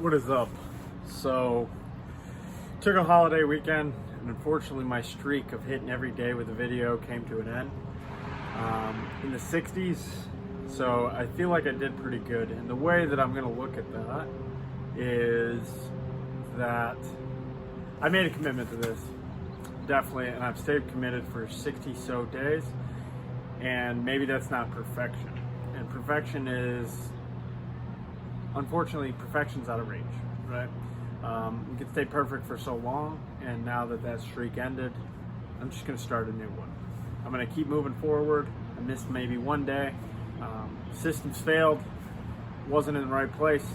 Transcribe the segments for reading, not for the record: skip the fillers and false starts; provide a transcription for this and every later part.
What is up? So, took a holiday weekend, and unfortunately, my streak of hitting every day with a video came to an end in the 60s. So, I feel like I did pretty good. And the way that I'm going to look at that is that I made a commitment to this, definitely, and I've stayed committed for 60 so days. And maybe that's not perfection. And perfection is, unfortunately, perfection's out of reach, right? You can stay perfect for so long, and now that that streak ended, I'm just gonna start a new one. I'm gonna keep moving forward. I missed maybe one day. Systems failed, wasn't in the right place,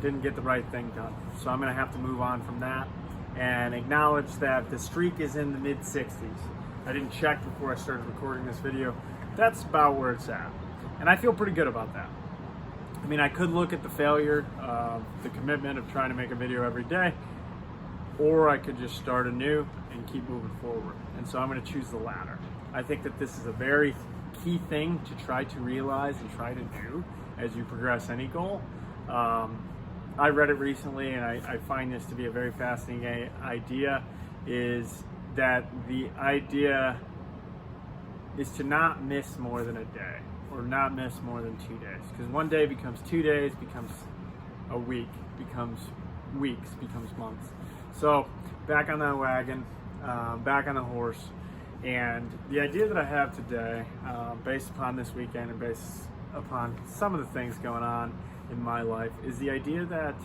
didn't get the right thing done. So I'm gonna have to move on from that and acknowledge that the streak is in the mid 60s. I didn't check before I started recording this video. That's about where it's at. And I feel pretty good about that. I mean, I could look at the failure, the commitment of trying to make a video every day, or I could just start anew and keep moving forward. And so I'm going to choose the latter. I think that this is a very key thing to try to realize and try to do as you progress any goal. I read it recently, and I find this to be a very fascinating idea, is that the idea is to not miss more than a day, or not miss more than 2 days. Because one day becomes 2 days, becomes a week, becomes weeks, becomes months. So back on that wagon, back on the horse. And the idea that I have today, based upon this weekend and based upon some of the things going on in my life, is the idea that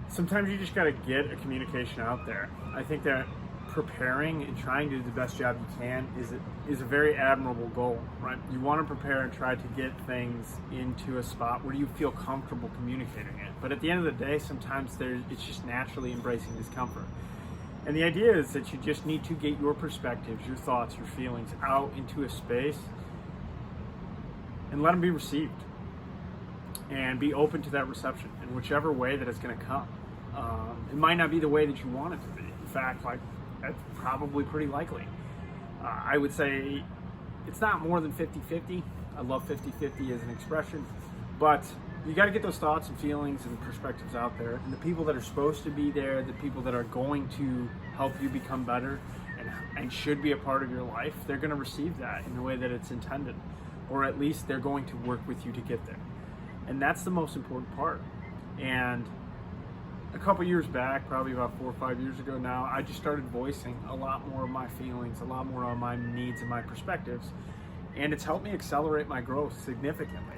sometimes you just got to get a communication out there. I think that preparing and trying to do the best job you can is a very admirable goal, right? You want to prepare and try to get things into a spot where you feel comfortable communicating it. But at the end of the day, sometimes it's just naturally embracing discomfort. And the idea is that you just need to get your perspectives, your thoughts, your feelings out into a space and let them be received. And be open to that reception in whichever way that it's going to come. It might not be the way that you want it to be. In fact, that's probably pretty likely. I would say it's not more than 50-50. I love 50-50 as an expression, but you got to get those thoughts and feelings and perspectives out there. And the people that are supposed to be there, the people that are going to help you become better and should be a part of your life, they're going to receive that in the way that it's intended, or at least they're going to work with you to get there. And that's the most important part. And a couple years back, probably about 4 or 5 years ago now, I just started voicing a lot more of my feelings, a lot more of my needs and my perspectives. And it's helped me accelerate my growth significantly.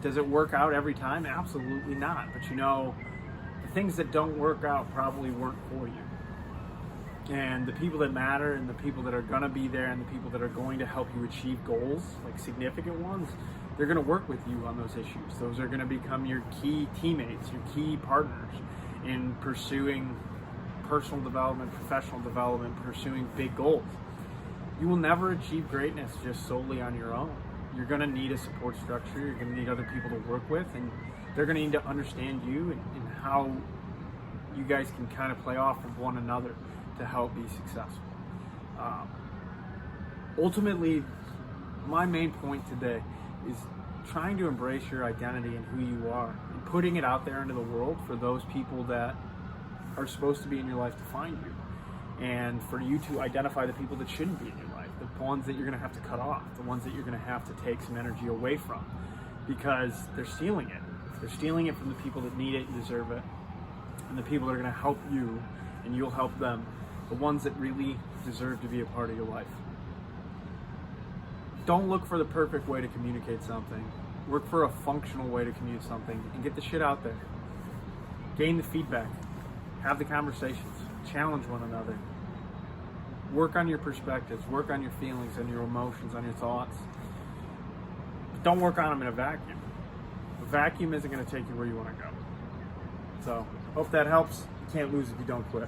Does it work out every time? Absolutely not. But the things that don't work out probably weren't for you. And the people that matter and the people that are going to be there and the people that are going to help you achieve goals, like significant ones, they're going to work with you on those issues. Those are going to become your key teammates, your key partners in pursuing personal development, professional development, pursuing big goals. You will never achieve greatness just solely on your own. You're going to need a support structure. You're going to need other people to work with, and they're going to need to understand you and how you guys can kind of play off of one another to help be successful. Ultimately, my main point today is trying to embrace your identity and who you are and putting it out there into the world for those people that are supposed to be in your life to find you, and for you to identify the people that shouldn't be in your life, the ones that you're going to have to cut off, the ones that you're going to have to take some energy away from, because they're stealing it. They're stealing it from the people that need it and deserve it, and the people that are going to help you and you'll help them, the ones that really deserve to be a part of your life. Don't look for the perfect way to communicate something. Work for a functional way to communicate something and get the shit out there. Gain the feedback. Have the conversations. Challenge one another. Work on your perspectives. Work on your feelings, on your emotions, on your thoughts. But don't work on them in a vacuum. A vacuum isn't going to take you where you want to go. So, hope that helps. You can't lose if you don't quit.